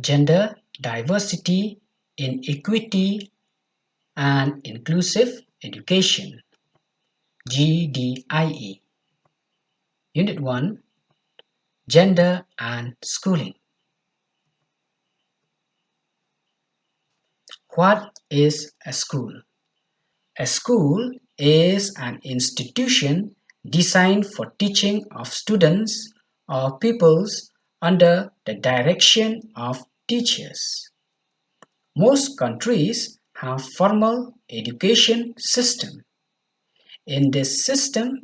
Gender Diversity in Equity and Inclusive Education GDIE. Unit 1 Gender and Schooling. What is a school? A school is an institution designed for teaching of students or pupils under the direction of teachers. Most countries have formal education system. In this system,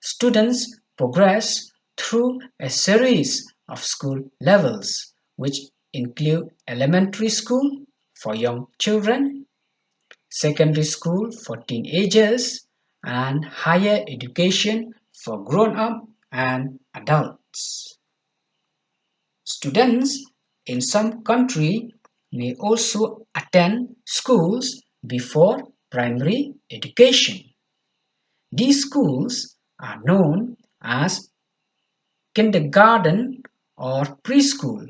students progress through a series of school levels, which include elementary school for young children, secondary school for teenagers, and higher education for grown-up and adults. Students in some countries may also attend schools before primary education. These schools are known as kindergarten or preschool,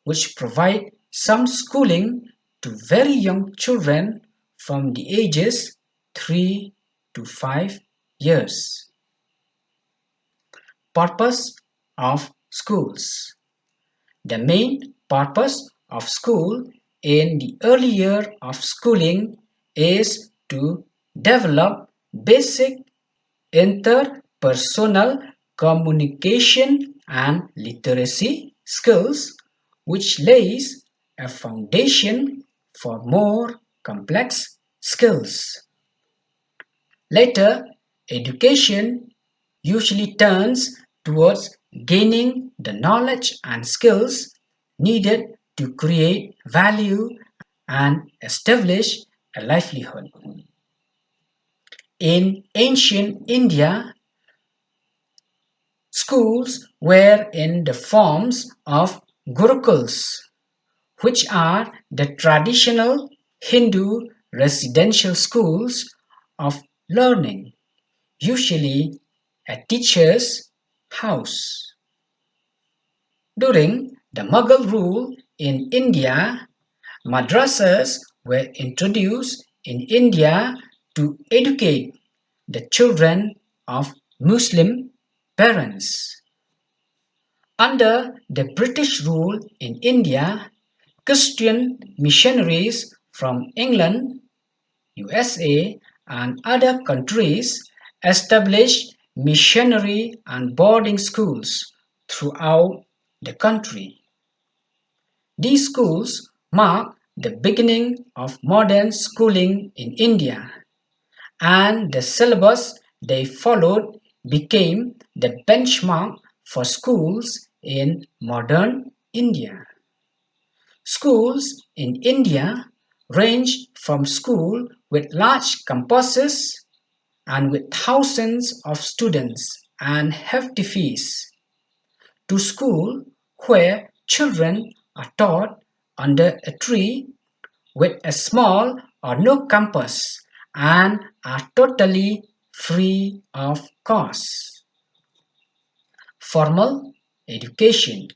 which provide some schooling to very young children from the ages 3 to 5 years. Purpose of schools. The main purpose of school in the early year of schooling is to develop basic interpersonal communication and literacy skills, which lays a foundation for more complex skills. Later, education usually turns towards gaining the knowledge and skills needed to create value and establish a livelihood. In ancient India, schools were in the forms of gurukuls, which are the traditional Hindu residential schools of learning, usually a teacher's house. During the Mughal rule in India, madrasas were introduced in India to educate the children of Muslim parents. Under the British rule in India, Christian missionaries from England, USA, and other countries established missionary and boarding schools throughout the country. These schools mark the beginning of modern schooling in India, and the syllabus they followed became the benchmark for schools in modern India. Schools in India range from school with large campuses and with thousands of students and hefty fees to school where children are taught under a tree with a small or no campus and are totally free of cost. Formal education.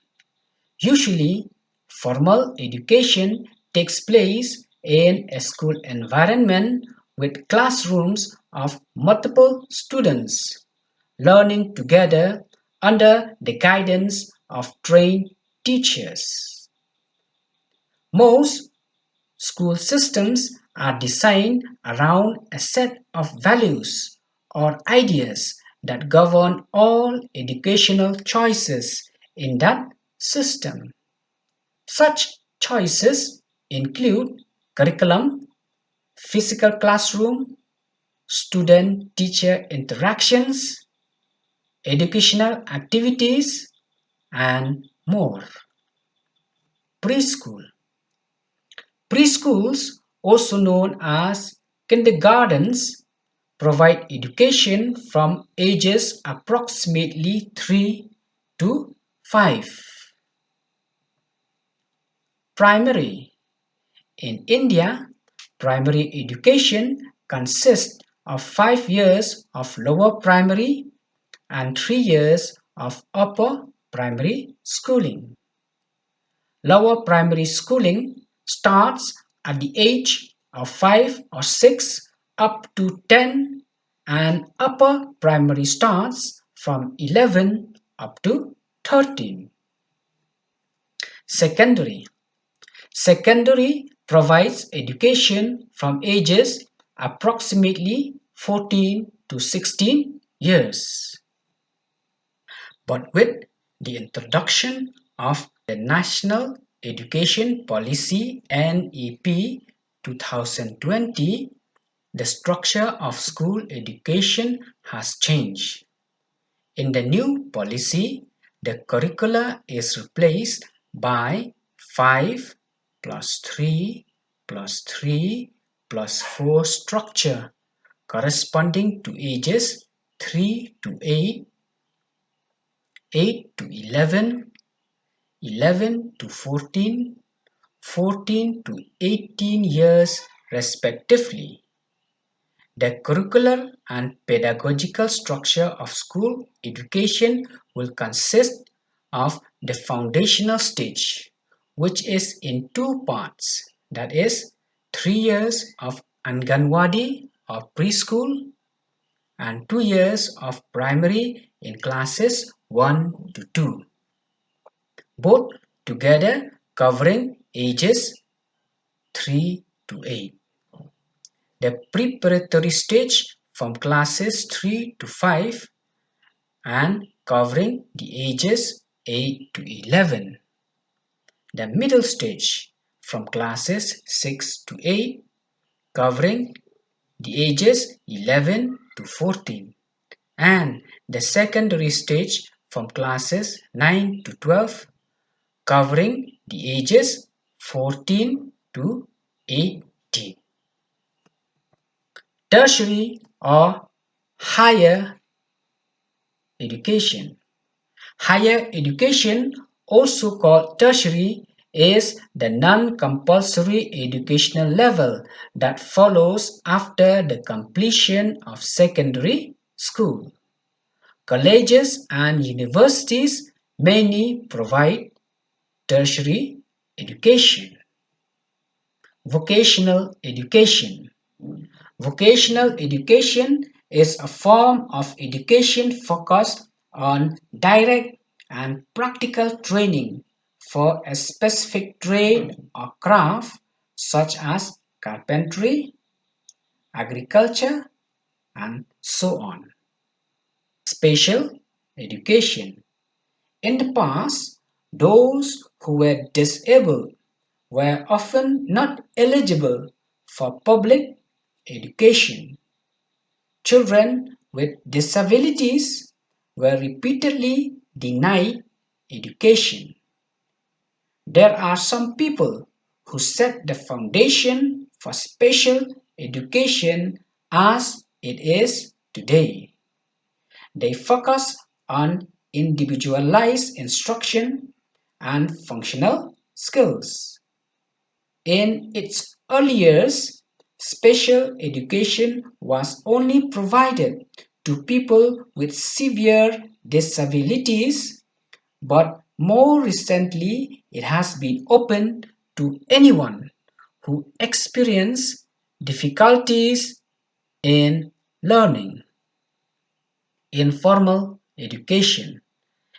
Usually, formal education takes place in a school environment with classrooms of multiple students learning together under the guidance of trained teachers. Most school systems are designed around a set of values or ideas that govern all educational choices in that system. Such choices include curriculum, physical classroom, student-teacher interactions, educational activities, and more. Preschool. Preschools, also known as kindergartens, provide education from ages approximately 3 to 5. Primary. In India, primary education consists of 5 years of lower primary and 3 years of upper primary schooling. Lower primary schooling starts at the age of 5 or 6 up to 10, and upper primary starts from 11 up to 13. Secondary. Secondary provides education from ages approximately 14 to 16 years. But with the introduction of the National Education Policy (NEP) 2020, the structure of school education has changed. In the new policy, the curricula is replaced by 5 plus 3 plus 3 plus 4 structure corresponding to ages 3 to 8, 8 to 11, 11 to 14, 14 to 18 years respectively. The curricular and pedagogical structure of school education will consist of the foundational stage, which is in two parts, that is, 3 years of Anganwadi or preschool and 2 years of primary in classes 1 to 2, both together covering ages 3 to 8. The preparatory stage from classes 3 to 5 and covering the ages 8 to 11. The middle stage from classes 6 to 8 covering the ages 11 to 14. And the secondary stage from classes 9 to 12 covering the ages 14 to 18. Tertiary or higher education. Higher education, also called tertiary, is the non-compulsory educational level that follows after the completion of secondary school. Colleges and universities mainly provide tertiary education. Vocational education. Vocational education is a form of education focused on direct and practical training for a specific trade or craft such as carpentry, agriculture, and so on. Special education. In the past, those who were disabled were often not eligible for public education. Children with disabilities were repeatedly denied education. There are some people who set the foundation for special education as it is today. They focus on individualized instruction and functional skills. In its early years, special education was only provided to people with severe disabilities, but more recently it has been opened to anyone who experience difficulties in learning. Informal education.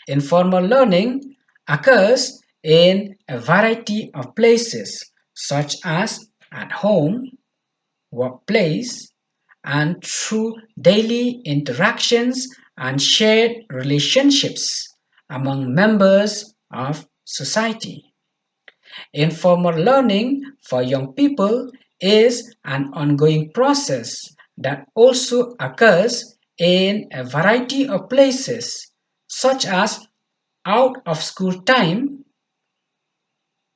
Informal learning occurs in a variety of places, such as at home, workplace, and through daily interactions and shared relationships among members of society. Informal learning for young people is an ongoing process that also occurs in a variety of places, such as out of school time,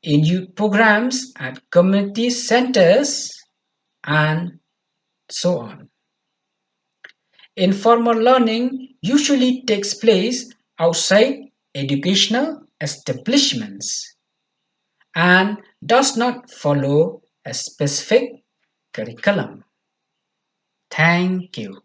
in youth programs at community centers, and so on. Informal learning usually takes place outside educational establishments and does not follow a specific curriculum. Thank you.